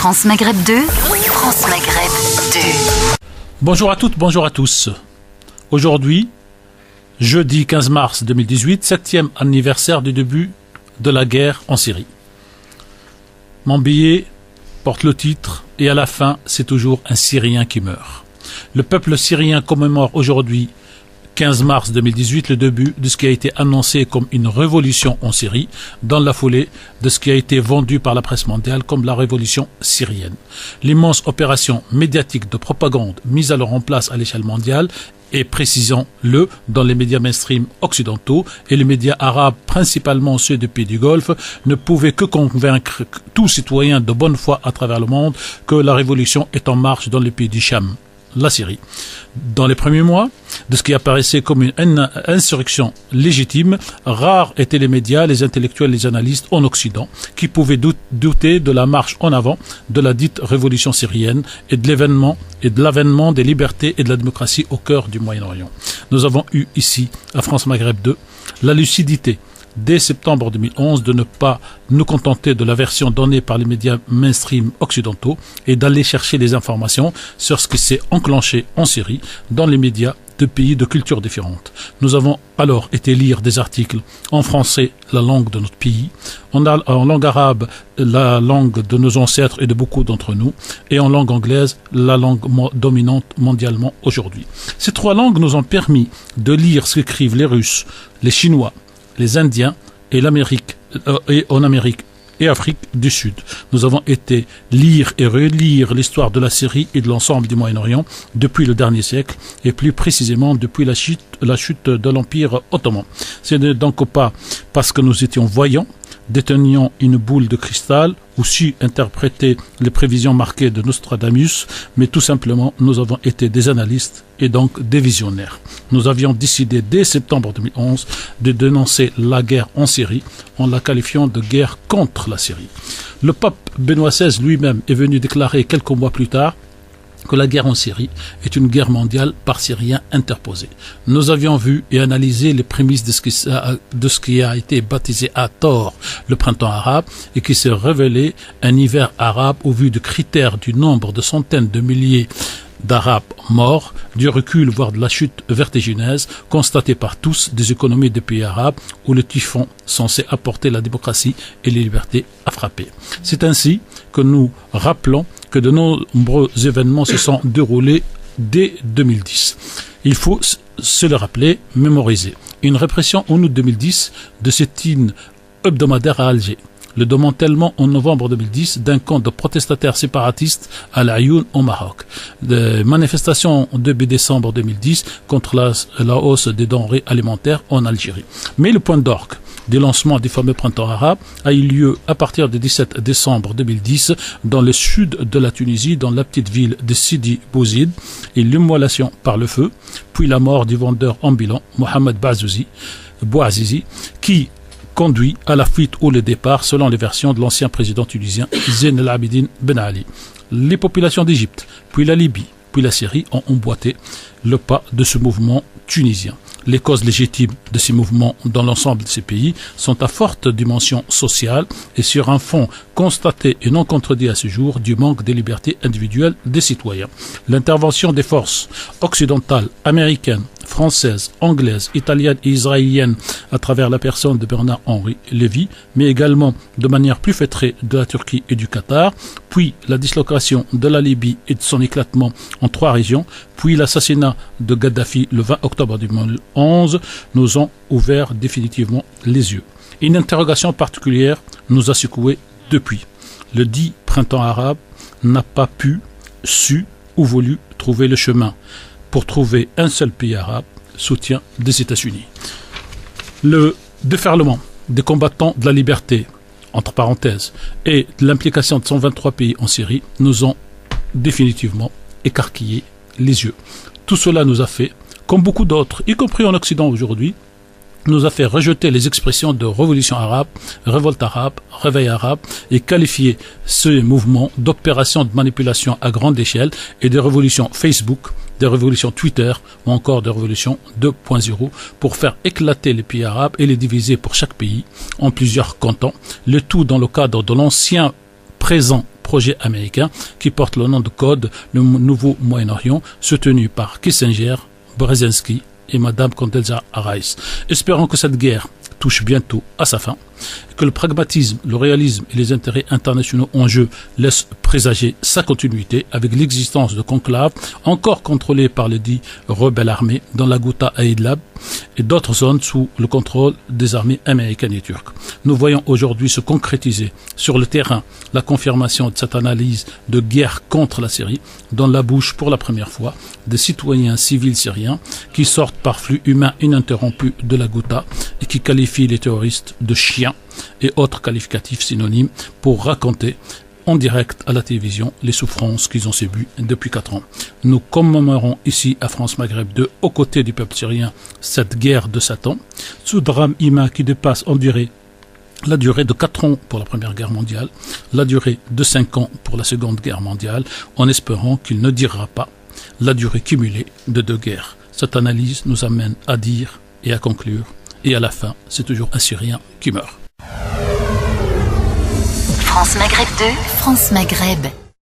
France Maghreb 2, France Maghreb 2. Bonjour à toutes, bonjour à tous. Aujourd'hui, jeudi 15 mars 2018, 7e anniversaire du début de la guerre en Syrie. Mon billet porte le titre « Et à la fin, c'est toujours un Syrien qui meurt ». Le peuple syrien commémore aujourd'hui 15 mars 2018, le début de ce qui a été annoncé comme une révolution en Syrie, dans la foulée de ce qui a été vendu par la presse mondiale comme la révolution syrienne. L'immense opération médiatique de propagande mise alors en place à l'échelle mondiale et précisons-le, dans les médias mainstream occidentaux et les médias arabes, principalement ceux des pays du Golfe, ne pouvait que convaincre tout citoyen de bonne foi à travers le monde que la révolution est en marche dans les pays du Cham, la Syrie. Dans les premiers mois, de ce qui apparaissait comme une insurrection légitime, rares étaient les médias, les intellectuels, les analystes en Occident qui pouvaient douter de la marche en avant de la dite révolution syrienne et de l'avènement des libertés et de la démocratie au cœur du Moyen-Orient. Nous avons eu ici, à France Maghreb 2, la lucidité dès septembre 2011 de ne pas nous contenter de la version donnée par les médias mainstream occidentaux et d'aller chercher les informations sur ce qui s'est enclenché en Syrie dans les médias de pays de cultures différentes. Nous avons alors été lire des articles en français, la langue de notre pays, en langue arabe, la langue de nos ancêtres et de beaucoup d'entre nous, et en langue anglaise, la langue dominante mondialement aujourd'hui. Ces trois langues nous ont permis de lire ce qu'écrivent les Russes, les Chinois, les Indiens et l'Amérique et en Amérique et Afrique du Sud. Nous avons été lire et relire l'histoire de la Syrie et de l'ensemble du Moyen-Orient depuis le dernier siècle et plus précisément depuis la chute de l'Empire ottoman. Ce n'est donc pas parce que nous étions voyants, détenions une boule de cristal ou su interpréter les prévisions marquées de Nostradamus, mais tout simplement nous avons été des analystes et donc des visionnaires. Nous avions décidé dès septembre 2011 de dénoncer la guerre en Syrie en la qualifiant de guerre contre la Syrie. Le pape Benoît XVI lui-même est venu déclarer quelques mois plus tard que la guerre en Syrie est une guerre mondiale par Syriens interposés. Nous avions vu et analysé les prémices de ce qui a été baptisé à tort le printemps arabe et qui s'est révélé un hiver arabe au vu de critères du nombre de centaines de milliers d'Arabes morts, du recul voire de la chute vertigineuse constatée par tous des économies des pays arabes où le typhon censé apporter la démocratie et les libertés a frappé. C'est ainsi que nous rappelons que de nombreux événements se sont déroulés dès 2010. Il faut se le rappeler, mémoriser. Une répression en août 2010 de sit-in hebdomadaire à Alger. Le démantèlement en novembre 2010 d'un camp de protestataires séparatistes à l'Ayoun au Maroc. Des manifestations début décembre 2010 contre la hausse des denrées alimentaires en Algérie. Mais le point d'orgue du lancement du fameux printemps arabe a eu lieu à partir du 17 décembre 2010 dans le sud de la Tunisie, dans la petite ville de Sidi Bouzid, et l'immolation par le feu, puis la mort du vendeur ambulant Mohamed Bouazizi, qui conduit à la fuite ou le départ, selon les versions de l'ancien président tunisien Zine El Abidine Ben Ali. Les populations d'Égypte, puis la Libye, puis la Syrie ont emboîté le pas de ce mouvement tunisien. Les causes légitimes de ces mouvements dans l'ensemble de ces pays sont à forte dimension sociale et sur un fond constaté et non contredit à ce jour du manque des libertés individuelles des citoyens. L'intervention des forces occidentales, américaines, françaises, anglaises, italiennes et israéliennes à travers la personne de Bernard-Henri Lévy, mais également de manière plus feutrée de la Turquie et du Qatar, puis la dislocation de la Libye et de son éclatement en 3 régions, puis l'assassinat de Kadhafi le 20 octobre 2011 nous ont ouvert définitivement les yeux. Une interrogation particulière nous a secoués depuis. Le dit printemps arabe n'a pas pu, su ou voulu trouver le chemin pour trouver un seul pays arabe, soutien des États-Unis. Le déferlement des combattants de la liberté, entre parenthèses, et l'implication de 123 pays en Syrie nous ont définitivement écarquillé les yeux. Tout cela nous a fait, comme beaucoup d'autres, y compris en Occident aujourd'hui, nous a fait rejeter les expressions de révolution arabe, révolte arabe, réveil arabe et qualifier ce mouvement d'opération de manipulation à grande échelle et de révolution Facebook, de révolution Twitter ou encore de révolution 2.0 pour faire éclater les pays arabes et les diviser pour chaque pays en plusieurs cantons, le tout dans le cadre de l'ancien présent projet américain qui porte le nom de code le nouveau Moyen-Orient, soutenu par Kissinger, Brzezinski et Madame Condoleezza Rice. Espérons que cette guerre touche bientôt à sa fin, que le pragmatisme, le réalisme et les intérêts internationaux en jeu laissent présager sa continuité avec l'existence de conclaves encore contrôlés par les dits rebelles armés dans la Ghouta à Idlib et d'autres zones sous le contrôle des armées américaines et turques. Nous voyons aujourd'hui se concrétiser sur le terrain la confirmation de cette analyse de guerre contre la Syrie dans la bouche pour la première fois des citoyens civils syriens qui sortent par flux humains ininterrompus de la Ghouta et qui qualifient les terroristes de chiens et autres qualificatifs synonymes pour raconter en direct à la télévision les souffrances qu'ils ont subies depuis 4 ans. Nous commémorons ici à France Maghreb 2, aux côtés du peuple syrien, cette guerre de Satan, ce drame humain qui dépasse en durée la durée de 4 ans pour la Première Guerre mondiale, la durée de 5 ans pour la Seconde Guerre mondiale, en espérant qu'il ne durera pas la durée cumulée de 2 guerres. Cette analyse nous amène à dire et à conclure, et à la fin, c'est toujours un Syrien qui meurt. France Maghreb 2, France Maghreb.